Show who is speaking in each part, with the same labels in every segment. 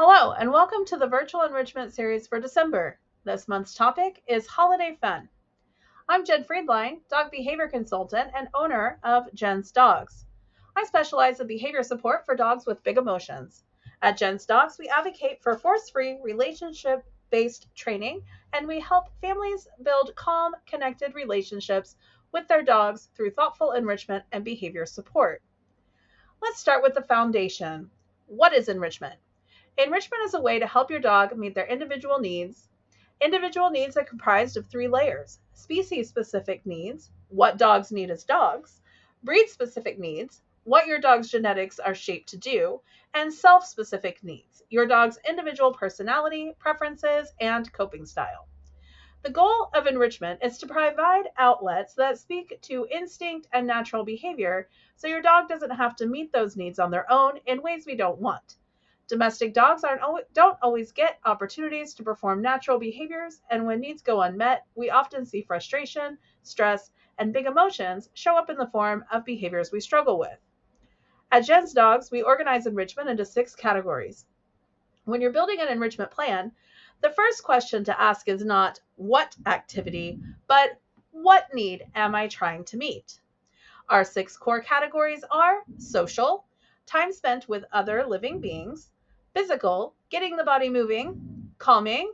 Speaker 1: Hello, and welcome to the virtual enrichment series for December. This month's topic is holiday fun. I'm Jen Friedline, dog behavior consultant and owner of Jen's Dogs. I specialize in behavior support for dogs with big emotions. At Jen's Dogs, we advocate for force-free, relationship-based training, and we help families build calm, connected relationships with their dogs through thoughtful enrichment and behavior support. Let's start with the foundation. What is enrichment? Enrichment is a way to help your dog meet their individual needs. Individual needs are comprised of three layers: species specific needs, what dogs need as dogs; breed specific needs, what your dog's genetics are shaped to do; and self specific needs, your dog's individual personality, preferences, and coping style. The goal of enrichment is to provide outlets that speak to instinct and natural behavior so your dog doesn't have to meet those needs on their own in ways we don't want. Domestic dogs don't always get opportunities to perform natural behaviors, and when needs go unmet, we often see frustration, stress, and big emotions show up in the form of behaviors we struggle with. At Jen's Dogs, we organize enrichment into 6 categories. When you're building an enrichment plan, the first question to ask is not what activity, but what need am I trying to meet? Our 6 core categories are social, time spent with other living beings; physical, getting the body moving; calming,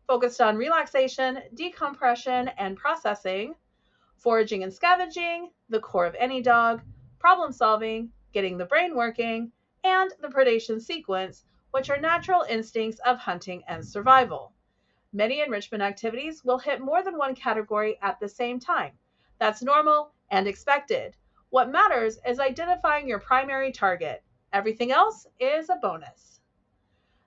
Speaker 1: focused on relaxation, decompression, and processing; foraging and scavenging, the core of any dog; problem solving, getting the brain working; and the predation sequence, which are natural instincts of hunting and survival. Many enrichment activities will hit more than one category at the same time. That's normal and expected. What matters is identifying your primary target. Everything else is a bonus.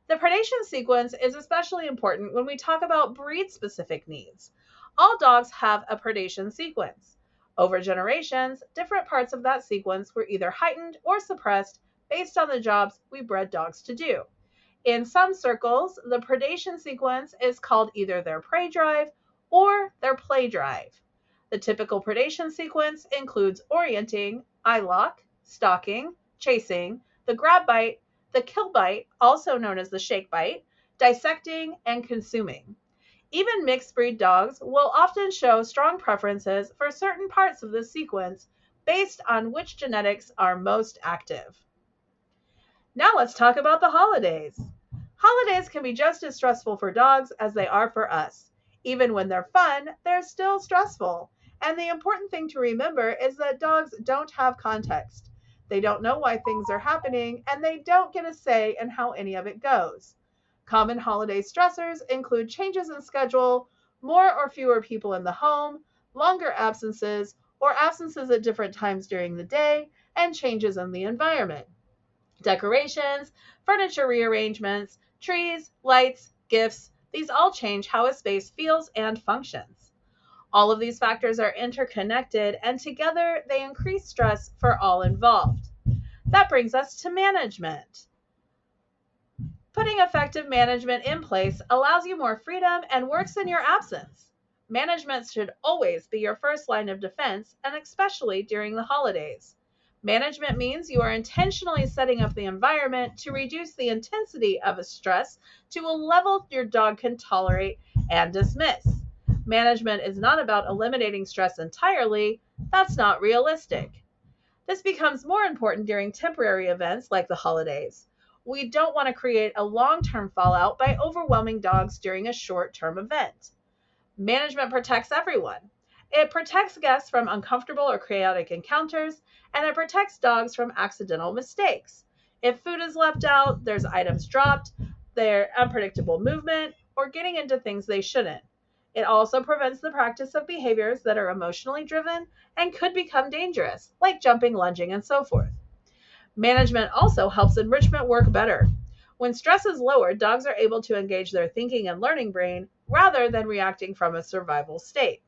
Speaker 1: The predation sequence is especially important when we talk about breed-specific needs. All dogs have a predation sequence. Over generations, different parts of that sequence were either heightened or suppressed based on the jobs we bred dogs to do. In some circles, the predation sequence is called either their prey drive or their play drive. The typical predation sequence includes orienting, eye lock, stalking, chasing, the grab bite, the kill bite, also known as the shake bite, dissecting, and consuming. Even mixed breed dogs will often show strong preferences for certain parts of this sequence based on which genetics are most active. Now let's talk about the holidays. Holidays can be just as stressful for dogs as they are for us. Even when they're fun, they're still stressful. And the important thing to remember is that dogs don't have context. They don't know why things are happening, and they don't get a say in how any of it goes. Common holiday stressors include changes in schedule, more or fewer people in the home, longer absences, or absences at different times during the day, and changes in the environment. Decorations, furniture rearrangements, trees, lights, gifts, these all change how a space feels and functions. All of these factors are interconnected, and together they increase stress for all involved. That brings us to management. Putting effective management in place allows you more freedom and works in your absence. Management should always be your first line of defense, and especially during the holidays. Management means you are intentionally setting up the environment to reduce the intensity of a stress to a level your dog can tolerate and dismiss. Management is not about eliminating stress entirely. That's not realistic. This becomes more important during temporary events like the holidays. We don't want to create a long-term fallout by overwhelming dogs during a short-term event. Management protects everyone. It protects guests from uncomfortable or chaotic encounters, and it protects dogs from accidental mistakes. If food is left out, there's items dropped, their unpredictable movement, or getting into things they shouldn't. It also prevents the practice of behaviors that are emotionally driven and could become dangerous, like jumping, lunging, and so forth. Management also helps enrichment work better. When stress is lowered, dogs are able to engage their thinking and learning brain rather than reacting from a survival state.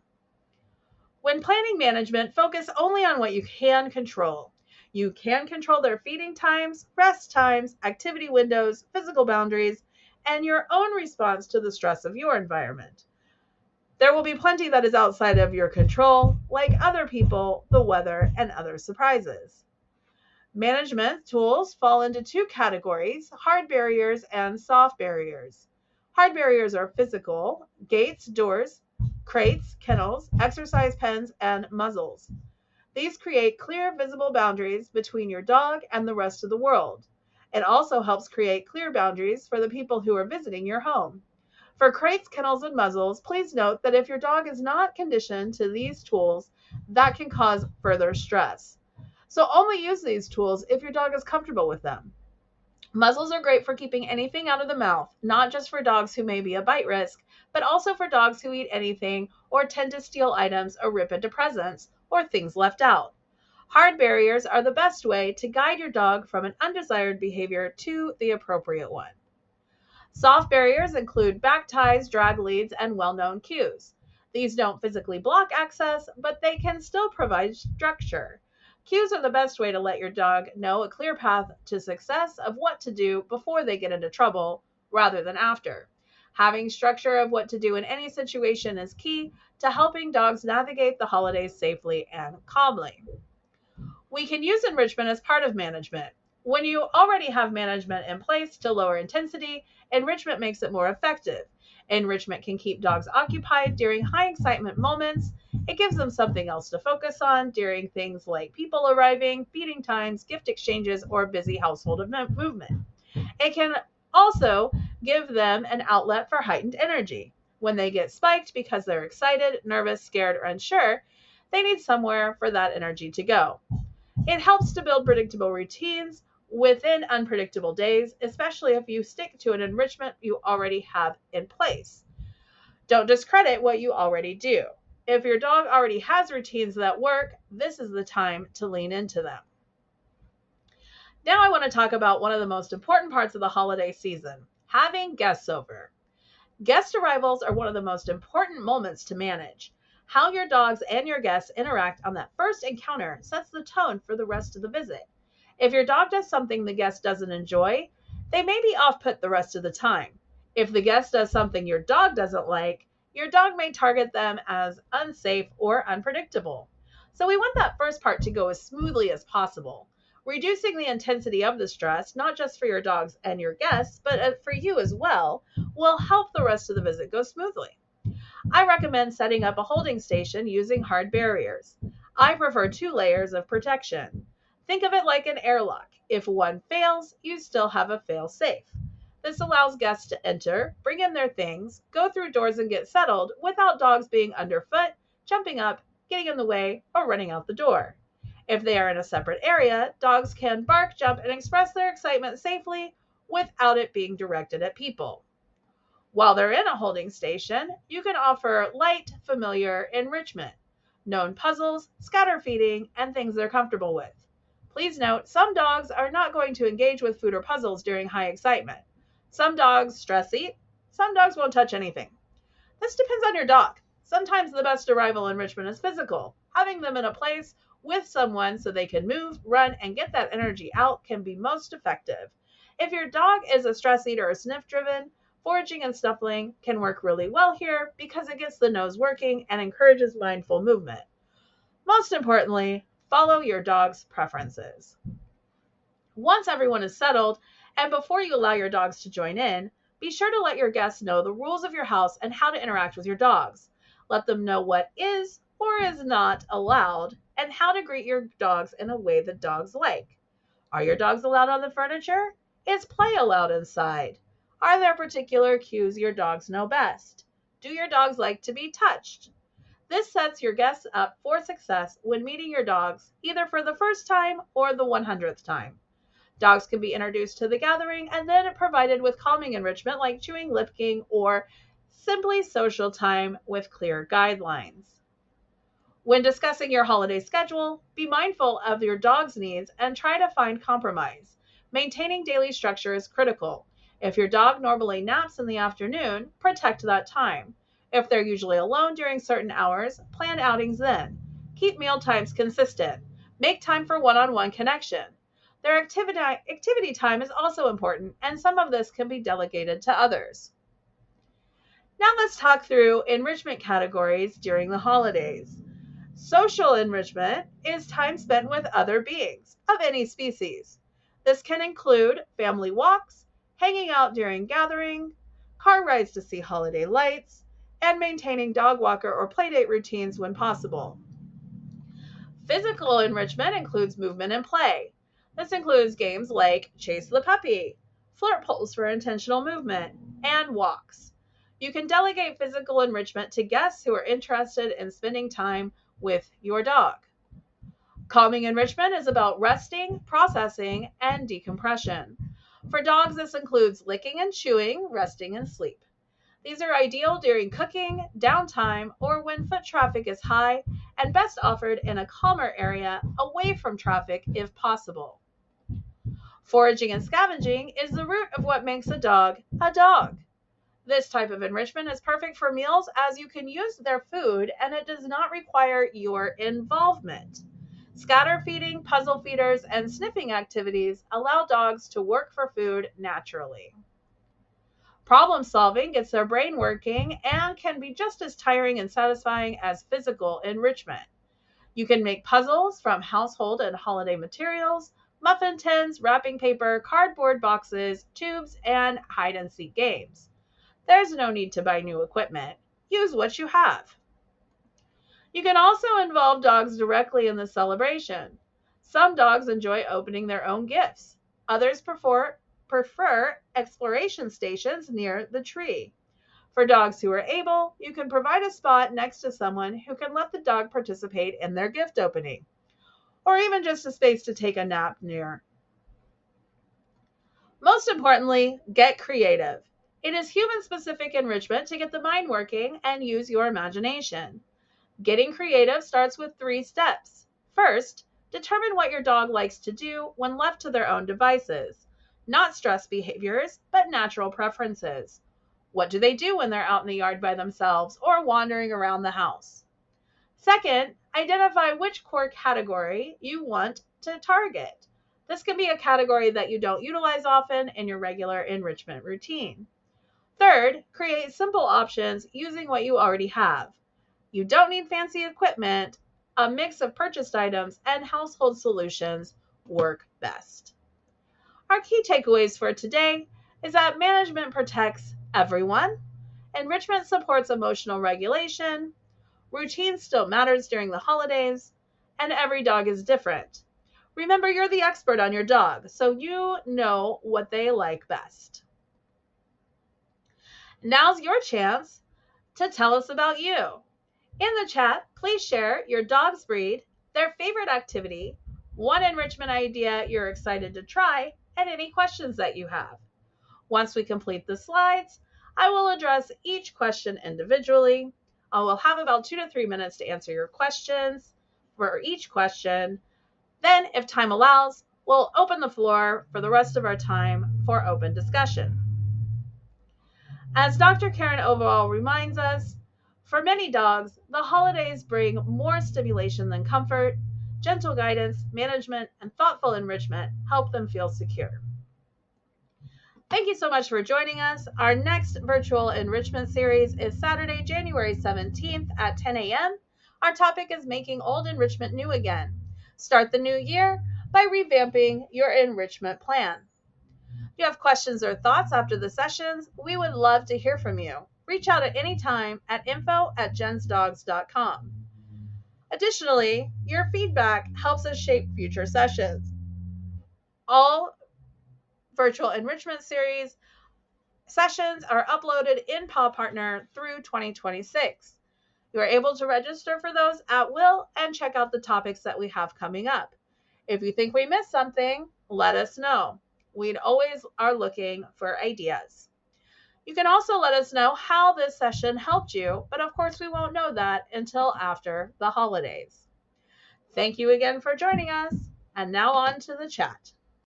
Speaker 1: When planning management, focus only on what you can control. You can control their feeding times, rest times, activity windows, physical boundaries, and your own response to the stress of your environment. There will be plenty that is outside of your control, like other people, the weather, and other surprises. Management tools fall into two categories: hard barriers and soft barriers. Hard barriers are physical: gates, doors, crates, kennels, exercise pens, and muzzles. These create clear, visible boundaries between your dog and the rest of the world. It also helps create clear boundaries for the people who are visiting your home. For crates, kennels, and muzzles, please note that if your dog is not conditioned to these tools, that can cause further stress. So only use these tools if your dog is comfortable with them. Muzzles are great for keeping anything out of the mouth, not just for dogs who may be a bite risk, but also for dogs who eat anything or tend to steal items or rip into presents or things left out. Hard barriers are the best way to guide your dog from an undesired behavior to the appropriate one. Soft barriers include back ties, drag leads, and well-known cues. These don't physically block access, but they can still provide structure. Cues are the best way to let your dog know a clear path to success of what to do before they get into trouble, rather than after. Having structure of what to do in any situation is key to helping dogs navigate the holidays safely and calmly. We can use enrichment as part of management. When you already have management in place to lower intensity, enrichment makes it more effective. Enrichment can keep dogs occupied during high excitement moments. It gives them something else to focus on during things like people arriving, feeding times, gift exchanges, or busy household movement. It can also give them an outlet for heightened energy. When they get spiked because they're excited, nervous, scared, or unsure, they need somewhere for that energy to go. It helps to build predictable routines within unpredictable days, especially if you stick to an enrichment you already have in place. Don't discredit what you already do. If your dog already has routines that work, this is the time to lean into them. Now I want to talk about one of the most important parts of the holiday season: having guests over. Guest arrivals are one of the most important moments to manage. How your dogs and your guests interact on that first encounter sets the tone for the rest of the visit. If your dog does something the guest doesn't enjoy, they may be off put the rest of the time. If the guest does something your dog doesn't like, your dog may target them as unsafe or unpredictable. So we want that first part to go as smoothly as possible. Reducing the intensity of the stress, not just for your dogs and your guests, but for you as well, will help the rest of the visit go smoothly. I recommend setting up a holding station using hard barriers. I prefer 2 layers of protection. Think of it like an airlock. If one fails, you still have a fail-safe. This allows guests to enter, bring in their things, go through doors and get settled without dogs being underfoot, jumping up, getting in the way, or running out the door. If they are in a separate area, dogs can bark, jump, and express their excitement safely without it being directed at people. While they're in a holding station, you can offer light, familiar enrichment, known puzzles, scatter feeding, and things they're comfortable with. Please note, some dogs are not going to engage with food or puzzles during high excitement. Some dogs stress eat, some dogs won't touch anything. This depends on your dog. Sometimes the best arrival enrichment is physical. Having them in a place with someone so they can move, run, and get that energy out can be most effective. If your dog is a stress eater or sniff driven, foraging and snuffling can work really well here because it gets the nose working and encourages mindful movement. Most importantly, follow your dog's preferences. Once everyone is settled, and before you allow your dogs to join in, be sure to let your guests know the rules of your house and how to interact with your dogs. Let them know what is or is not allowed and how to greet your dogs in a way that dogs like. Are your dogs allowed on the furniture? Is play allowed inside? Are there particular cues your dogs know best? Do your dogs like to be touched? This sets your guests up for success when meeting your dogs, either for the first time or the 100th time. Dogs can be introduced to the gathering and then provided with calming enrichment like chewing, licking, or simply social time with clear guidelines. When discussing your holiday schedule, be mindful of your dog's needs and try to find compromise. Maintaining daily structure is critical. If your dog normally naps in the afternoon, protect that time. If they're usually alone during certain hours, plan outings then. Keep meal times consistent. Make time for one-on-one connection. Their activity time is also important, and some of this can be delegated to others. Now let's talk through enrichment categories during the holidays. Social enrichment is time spent with other beings of any species. This can include family walks, hanging out during gathering, car rides to see holiday lights, and maintaining dog walker or playdate routines when possible. Physical enrichment includes movement and play. This includes games like Chase the Puppy, Flirt Poles for intentional movement, and walks. You can delegate physical enrichment to guests who are interested in spending time with your dog. Calming enrichment is about resting, processing, and decompression. For dogs, this includes licking and chewing, resting, and sleep. These are ideal during cooking, downtime, or when foot traffic is high, and best offered in a calmer area away from traffic if possible. Foraging and scavenging is the root of what makes a dog a dog. This type of enrichment is perfect for meals as you can use their food and it does not require your involvement. Scatter feeding, puzzle feeders, and sniffing activities allow dogs to work for food naturally. Problem solving gets their brain working and can be just as tiring and satisfying as physical enrichment. You can make puzzles from household and holiday materials, muffin tins, wrapping paper, cardboard boxes, tubes, and hide and seek games. There's no need to buy new equipment. Use what you have. You can also involve dogs directly in the celebration. Some dogs enjoy opening their own gifts. Others prefer exploration stations near the tree. For dogs who are able, you can provide a spot next to someone who can let the dog participate in their gift opening, or even just a space to take a nap near. Most importantly, get creative. It is human-specific enrichment to get the mind working and use your imagination. Getting creative starts with 3 steps. First, determine what your dog likes to do when left to their own devices. Not stress behaviors, but natural preferences. What do they do when they're out in the yard by themselves or wandering around the house? Second, identify which core category you want to target. This can be a category that you don't utilize often in your regular enrichment routine. Third, create simple options using what you already have. You don't need fancy equipment. A mix of purchased items and household solutions work best. Our key takeaways for today is that management protects everyone, enrichment supports emotional regulation, routine still matters during the holidays, and every dog is different. Remember, you're the expert on your dog, so you know what they like best. Now's your chance to tell us about you. In the chat, please share your dog's breed, their favorite activity, one enrichment idea you're excited to try, and any questions that you have. Once we complete the slides, I will address each question individually. I will have about 2 to 3 minutes to answer your questions for each question. Then, if time allows, we'll open the floor for the rest of our time for open discussion. As Dr. Karen Overall reminds us, for many dogs, the holidays bring more stimulation than comfort. Gentle guidance, management, and thoughtful enrichment help them feel secure. Thank you so much for joining us. Our next virtual enrichment series is Saturday, January 17th at 10 a.m. Our topic is making old enrichment new again. Start the new year by revamping your enrichment plan. If you have questions or thoughts after the sessions, we would love to hear from you. Reach out at any time at info@jensdogs.com. Additionally, your feedback helps us shape future sessions. All virtual enrichment series sessions are uploaded in Paw Partner through 2026. You are able to register for those at will and check out the topics that we have coming up. If you think we missed something, let us know. We always are looking for ideas. You can also let us know how this session helped you, but of course we won't know that until after the holidays. Thank you again for joining us, and now on to the chat.